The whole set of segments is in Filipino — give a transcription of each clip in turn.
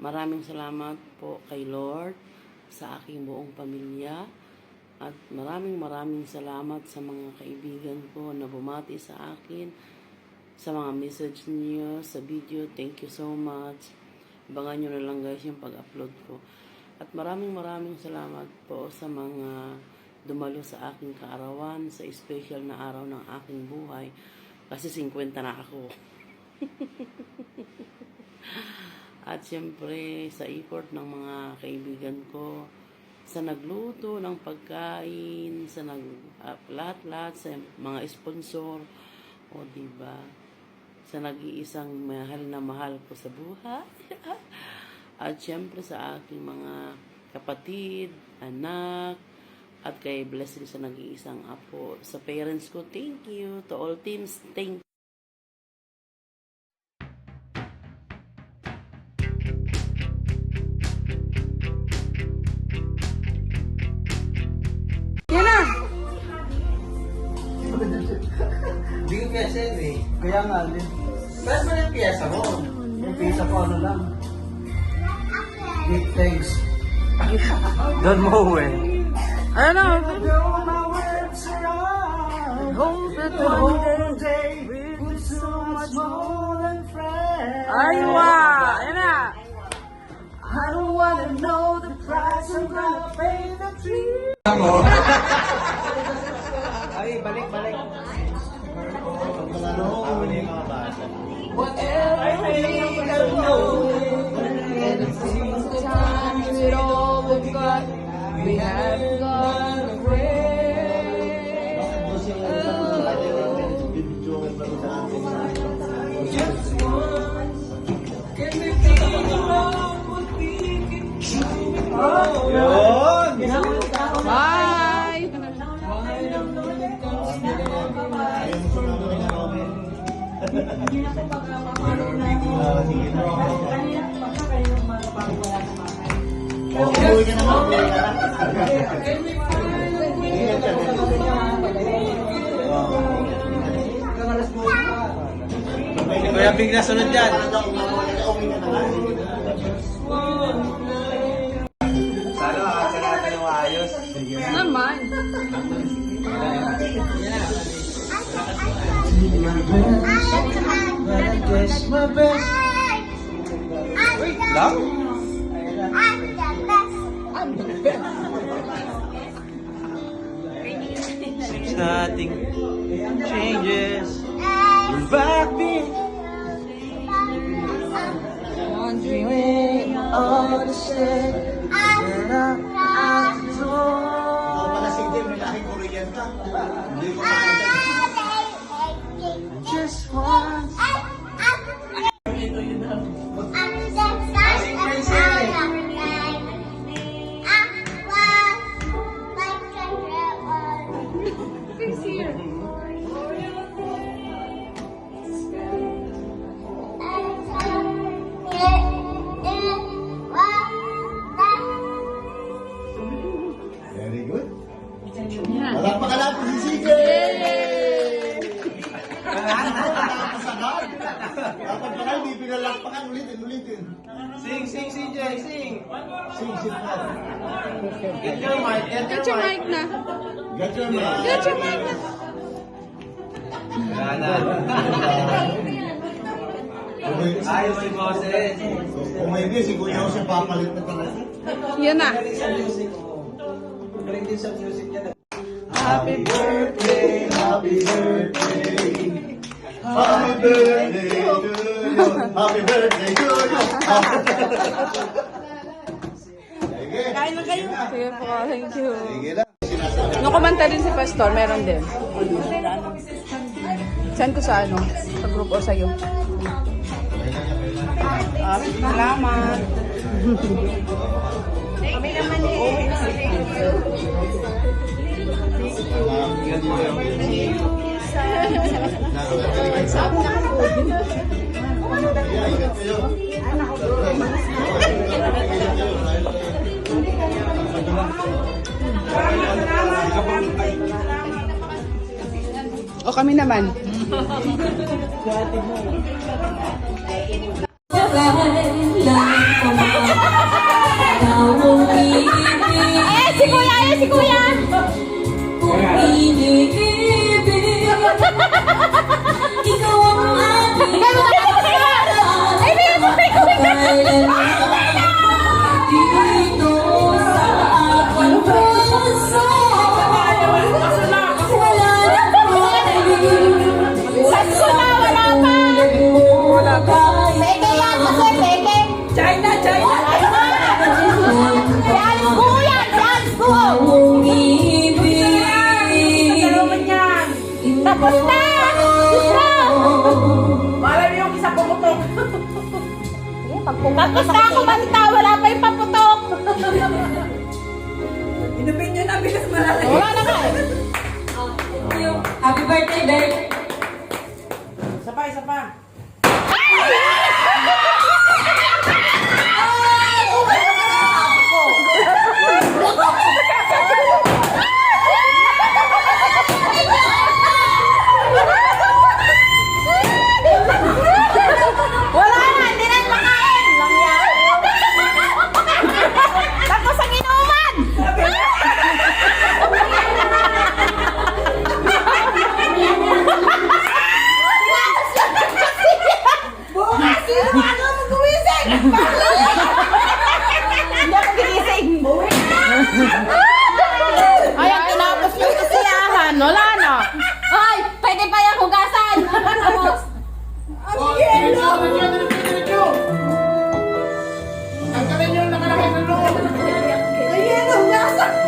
Maraming salamat po kay Lord sa aking buong pamilya. At maraming salamat sa mga kaibigan ko na bumati sa akin, sa mga message niyo, sa video. Thank you so much. Abangan nyo na lang guys yung pag-upload ko. At maraming salamat po sa mga dumalo sa aking kaarawan, sa special na araw ng aking buhay. Kasi 50 na ako. At syempre, sa effort ng mga kaibigan ko, sa nagluto ng pagkain, sa lahat-lahat, sa mga sponsor, o diba, sa nag-iisang mahal na mahal ko sa buhay. At syempre sa aking mga kapatid, anak, at kay Blessing sa nag-iisang apo. Sa parents ko, thank you. To all teams, thank you. Yan na! Hindi ko piyasa yun eh. Kaya nga, Lin. Saan mo yung piyasa mo? Yung pisa ko ano lang. Big thanks. Don't move eh. Ano? Hope that one day we'll be so much more than friends. Aywa! Ayan na! I don't wanna know the price I'm gonna pay the tree. Ay, balik. Whatever we can know, and it seems the time with all we've got, we haven't got a friend. Just once, can we be alone what we can truly know? Bye! Kuya Big na sunod dyan. Sana makasarap yung ayos. Naman! My best. Wait lang. Seems nothing changes. We're back in. Wondering all the shit that I just once. Very good. Palakpakan natin si Sige! Dapat pala hindi pinalakpakan. Ulitin. Sing, CJ, sing. Sing na. Get your mic, Get your mic na! Get your mic. Get your mic na! Ayaw may boses. Kung may hindi, si Kuya Jose papalit na talaga. Yan na! Galing din sa music niya. Happy birthday, happy birthday. Happy birthday to you. Happy birthday to you. Sige. Kain na kayo! Sige po, thank you. Sige na. Nung kumanta din si Pastor, meron din. Send ko sa sa group o sa'yo. Salamat. Kami naman O kami naman. Lang Tapos na! Gusto! Malay yung isa pumutok. Tapos na ako manta, wala pa yung paputok. Inubin nyo na, bilis malala. Wala na nga eh. Happy birthday, babe! Isa pa, isa pa. Wala na, hindi na makain. Lang yan. Tapos ang inuman. Bukas, sino ano mo gumising? Hindi ako ginising. Ay, ang tinapos yung kasiyahan. Wala na. Hoy! Pwede pa yung hugasan! Tapos, Tanggalin yung nakalagay sa loob. Ayan, hugasan.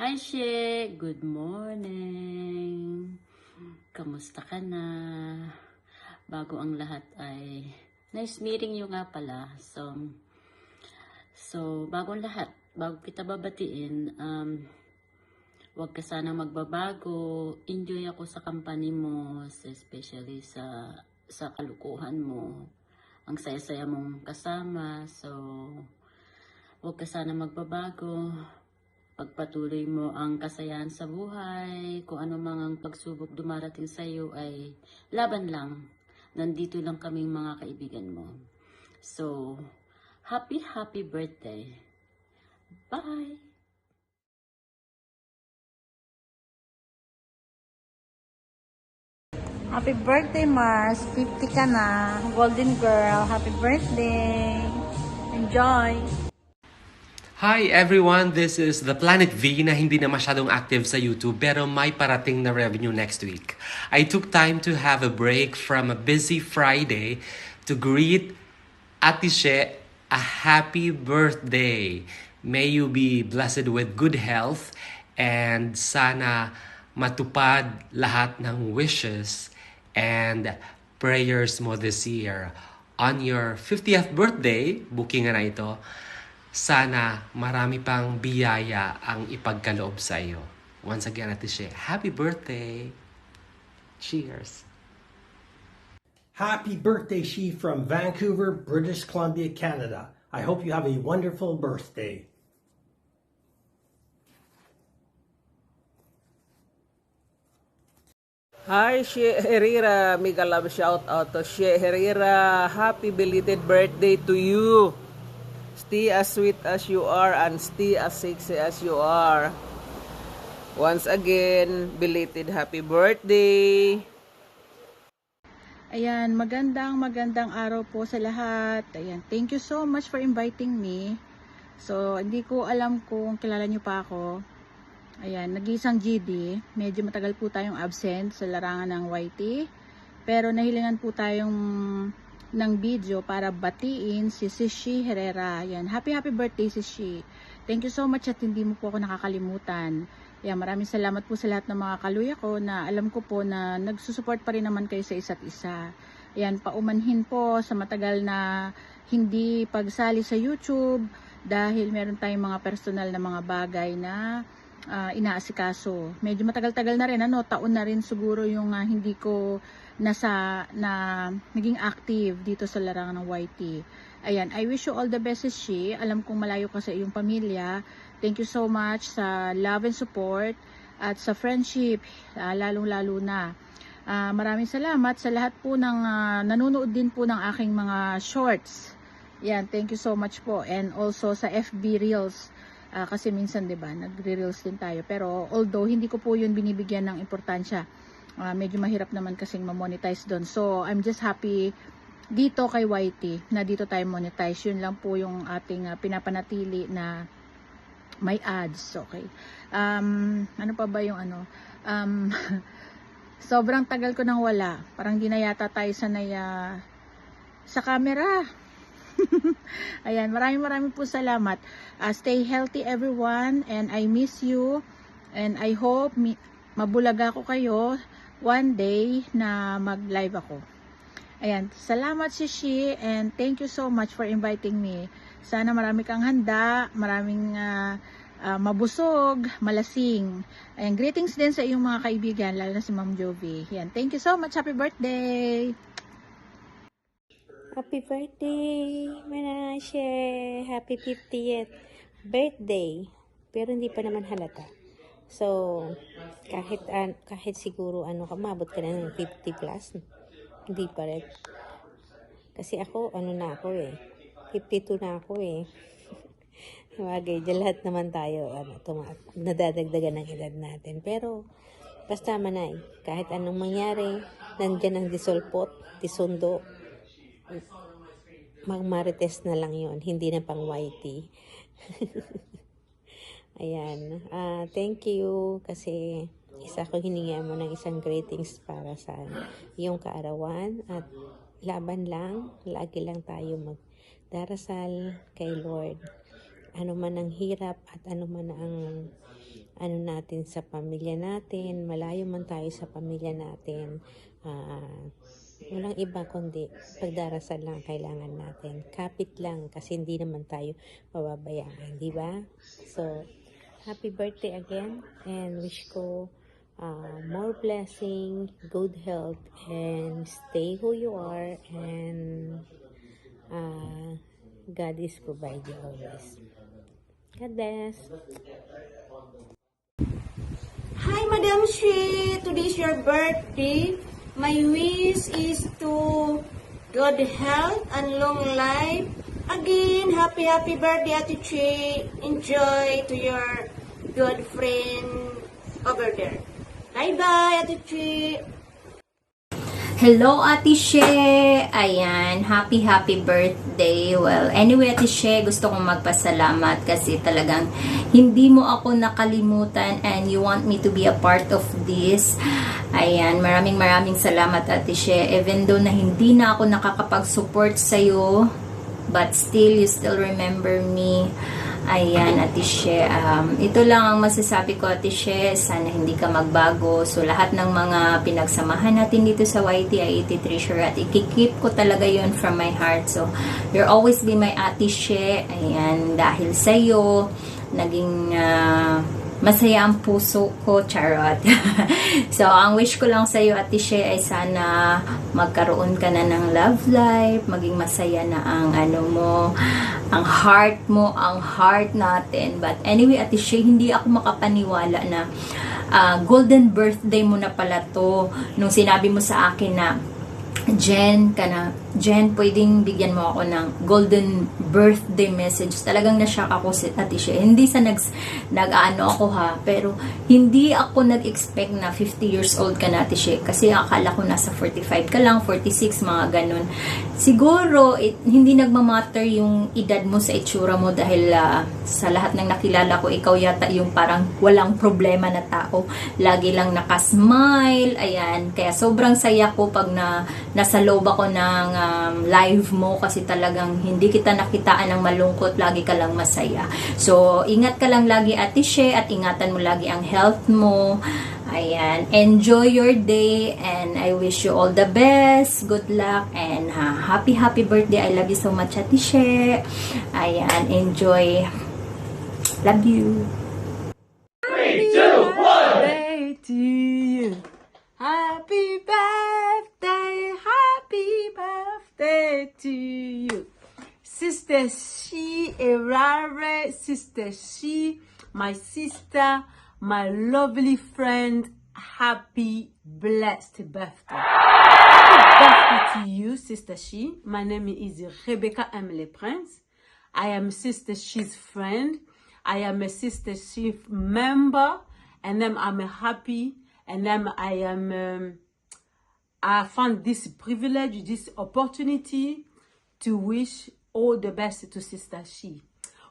Hi, She! Good morning! Kamusta ka na? Bago ang lahat ay nice meeting you nga pala. So bago ang lahat, bago kita babatiin, huwag ka sana magbabago. Enjoy ako sa company mo, especially sa kalukuhan mo. Ang saya-saya mong kasama. So, huwag ka sana magbabago. Pagpatuloy mo ang kasayahan sa buhay, kung ano mang ang pagsubok dumarating sa iyo ay laban lang. Nandito lang kaming mga kaibigan mo. So, happy birthday. Bye! Happy birthday, Mars. 50 ka na. Golden girl. Happy birthday. Enjoy. Hi everyone, this is the Planet V na hindi na masyadong active sa YouTube pero may parating na revenue next week. I took time to have a break from a busy Friday to greet Ate She a happy birthday. May you be blessed with good health and sana matupad lahat ng wishes and prayers mo this year. On your 50th birthday, booking na ito, sana marami pang biyaya ang ipagkaloob sa iyo. Once again, Ate She, happy birthday! Cheers! Happy birthday, She from Vancouver, British Columbia, Canada. I hope you have a wonderful birthday. Hi, Shea Herrera. Mega love shout out to Shea Herrera. Happy belated birthday to you. Stay as sweet as you are and stay as sexy as you are. Once again, belated happy birthday. Ayan, magandang araw po sa lahat. Ayan, thank you so much for inviting me. So, hindi ko alam kung kilala nyo pa ako. Ayan, nag-iisang GD. Medyo matagal po tayong absent sa larangan ng YT. Pero nahilingan po tayong ng video para batiin si She Herrera. Ayan, happy birthday She. Thank you so much at hindi mo po ako nakakalimutan. Ayan, maraming salamat po sa lahat ng mga kaluya ko na alam ko po na nagsusupport pa rin naman kayo sa isa't isa. Ayan, paumanhin po sa matagal na hindi pagsali sa YouTube dahil meron tayong mga personal na mga bagay na inaasikaso. Medyo matagal-tagal na rin, taon na rin siguro yung hindi ko naging active dito sa larangan ng YT. Ayan, I wish you all the best, She. Alam kong malayo ka sa iyong pamilya. Thank you so much sa love and support at sa friendship, lalong-lalo na. Maraming salamat sa lahat po ng nanonood din po ng aking mga shorts. Yan, thank you so much po. And also sa FB Reels. Kasi minsan, 'di ba, nagre-reels din tayo. Pero although hindi ko po 'yun binibigyan ng importansya. Medyo mahirap naman kasing ma-monetize doon. So, I'm just happy dito kay YT na dito tayo monetize. Yun lang po yung ating pinapanatili na may ads. Okay. Ano pa ba yung ano? Sobrang tagal ko nang wala. Parang di na yata tayo sanay sa camera. Ayan, maraming po salamat. Stay healthy everyone, and I miss you, and I hope mabulaga ko kayo one day na mag-live ako. Ayan, salamat Shishi, and thank you so much for inviting me. Sana marami kang handa, maraming mabusog, malasing. Ayan, greetings din sa iyong mga kaibigan, lalo na si Ma'am Jovi. Ayan, thank you so much. Happy birthday! Happy birthday, Menashe! Happy 50th birthday! Pero hindi pa naman halata. So, kahit siguro kamabot ka na ng 50 plus, hindi pa rin. Kasi ako, na ako 52 na ako Bagay, lahat naman tayo, nadadagdagan ng edad natin. Pero, basta manay, kahit anong mangyari, nandyan ang disolpot, disundo, magmarites na lang yon, hindi na pang YT. Ayan, thank you, kasi isa ko hininga mo ng isang greetings para sa iyong kaarawan, at laban lang, lagi lang tayo magdarasal kay Lord. Ano man ang hirap at ano man ang natin sa pamilya natin, malayo man tayo sa pamilya natin, walang iba kundi pagdarasal lang kailangan natin. Kapit lang, kasi hindi naman tayo mababayaan, di ba? So, happy birthday again, and wish ko more blessing, good health, and stay who you are, and God is providing always. God bless. Hi, Madam Shi. Today is your birthday. My wish is to good health and long life. Again, happy birthday, Ate Chi. Enjoy to your good friend over there. Bye-bye, Ate Chi. Hello, Ate She! Ayan, happy birthday. Well, anyway, Ate She, gusto kong magpasalamat kasi talagang hindi mo ako nakalimutan and you want me to be a part of this. Ayan, maraming salamat, Ate She. Even though na hindi na ako nakakapag-support sa'yo, but still, you still remember me. Ayan, Ate She. Ito lang ang masasabi ko, Ate She. Sana hindi ka magbago. So, lahat ng mga pinagsamahan natin dito sa YT ay iti-treasure at ikikip ko talaga yon from my heart. So, you'll always be my Ate She. Ayan, dahil sa'yo, naging masaya ang puso ko, charot. So, ang wish ko lang sa'yo, Ate She, ay sana magkaroon ka na ng love life, maging masaya na ang ang heart mo, ang heart natin. But anyway, Ate She, hindi ako makapaniwala na golden birthday mo na pala to. Nung sinabi mo sa akin na Jen, pwedeng bigyan mo ako ng golden birthday message. Talagang na-shock ako si Ate She. Hindi sa nag-ano ako ha, pero hindi ako nag-expect na 50 years old ka na, Ate She. Kasi akala ko nasa 45 ka lang, 46, mga ganun. Siguro, hindi nagmamatter yung edad mo sa itsura mo dahil sa lahat ng nakilala ko, ikaw yata yung parang walang problema na tao. Lagi lang nakasmile, ayan. Kaya sobrang saya ko pag nasa loob ako ng live mo kasi talagang hindi kita nakitaan ng malungkot, lagi ka lang masaya. So, ingat ka lang lagi, Ate She, at ingatan mo lagi ang health mo. Ayan, enjoy your day and I wish you all the best. Good luck and happy birthday. I love you so much, Ate She. Ayan, enjoy. Love you. 3, 2, 1. Birthday to you. Happy birthday to you. Sister She, Erare, Sister She, my sister, my lovely friend, happy blessed birthday. Happy birthday to you, Sister She. My name is Rebecca Emily Prince. I am Sister She's friend. I am a Sister She member, and then I'm happy And then I found this privilege, this opportunity to wish all the best to Sister She.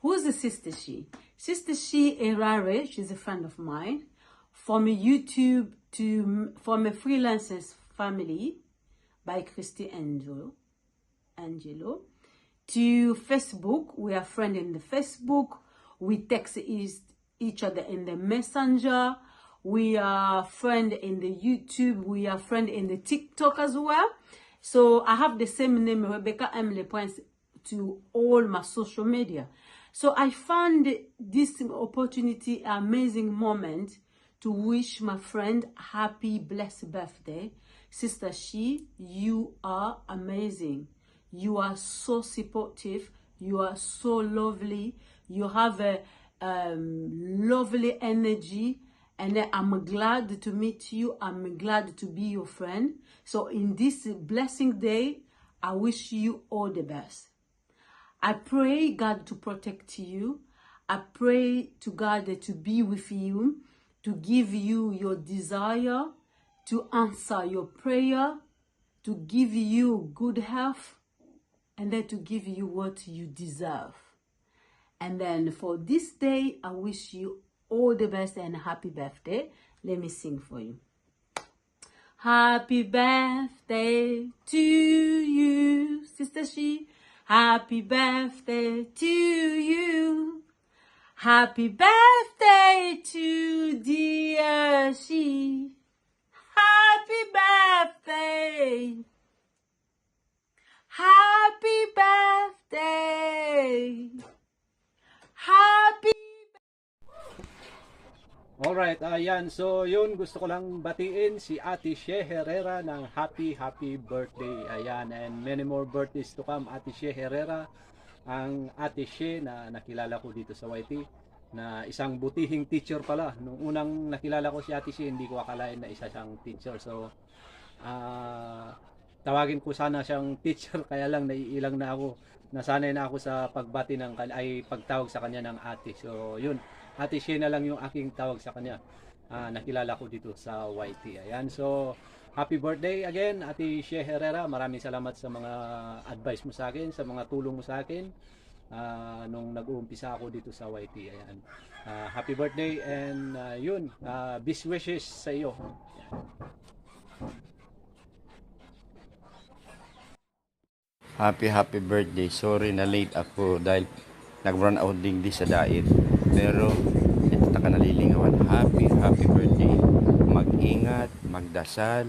Who's the Sister She? Sister She Erare, she's a friend of mine, from YouTube from a freelancers family by Christy Angelo, to Facebook. We are friends in the Facebook. We text each other in the Messenger. We are friends in the YouTube. We are friends in the TikTok as well. So I have the same name, Rebecca Emily Prince, to all my social media. So I found this opportunity, amazing moment, to wish my friend happy, blessed birthday. Sister She, you are amazing. You are so supportive. You are so lovely. You have a lovely energy. And I'm glad to meet you. I'm glad to be your friend. So in this blessing day, I wish you all the best. I pray God to protect you. I pray to God to be with you, to give you your desire, to answer your prayer, to give you good health, and then to give you what you deserve. And then for this day, I wish you all the best and happy birthday. Let me sing for you. Happy birthday to you, Sister She. Happy birthday to you. Happy birthday to dear She. Happy birthday. Happy birthday. Happy. Alright, ayan. So, yun, gusto ko lang batiin si Ate She Herrera ng happy birthday. Ayan, and many more birthdays to come. Ate She Herrera, ang Ate She na nakilala ko dito sa YT, na isang butihing teacher pala. Nung unang nakilala ko si Ate She, hindi ko akalain na isa siyang teacher. So, tawagin ko sana siyang teacher, kaya lang naiilang na ako. Nasanay na ako sa pagbati pagtawag sa kanya ng ate. So, yun. Ate She na lang yung aking tawag sa kanya. Nakilala ko dito sa YT. Ayan. So, happy birthday again, Ate She Herrera. Maraming salamat sa mga advice mo sa akin, sa mga tulong mo sa akin nung nag-uumpisa ako dito sa YT. Ayan. Happy birthday and yun, best wishes sa iyo. Happy birthday. Sorry na late ako dahil nag-run out din sa diet. Pero ito ka nalilingawan. Happy birthday. Mag-ingat, magdasal,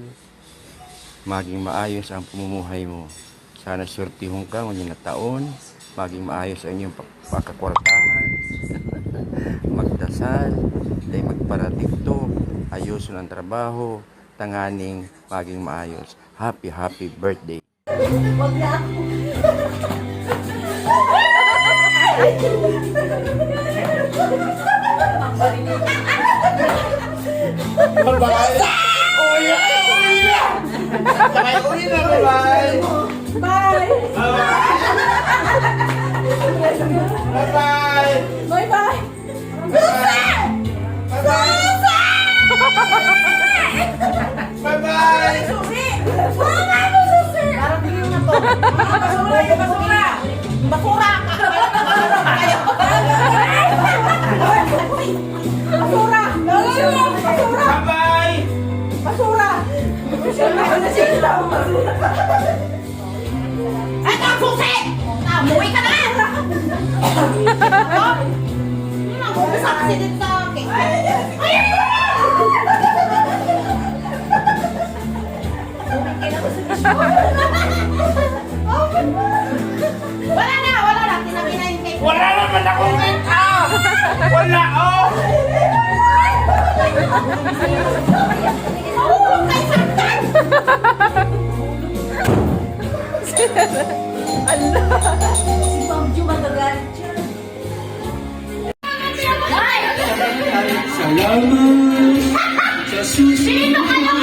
maging maayos ang pamumuhay mo. Sana surtihon ka ngayong na taon, maging maayos ang iyong pakakwartahan. Magdasal, dahil magparatikto, ayusin ang trabaho, tanganing maging maayos. Happy birthday. Wag na ako. Bye-bye! Uwi na! Uwi na! Bye-bye! Bye! Bye-bye! Bye-bye! Susi! Susi! Bye-bye! Susi! Wala mo, Susi! Parang bigyan na to. Basura! Basura! Basura! Basura! Basura! Bye-bye! Basura! Eto, Susi! Namuwi ka na! Namuwi sa kasi dito sa akin. Wala na! Tinabi na yung cake. Wala naman akong cake! Wala, oh! Mahulog kayo saktan! Si Ma'am Ju magagalit siya. Salamat sa susunod. Sino kayo?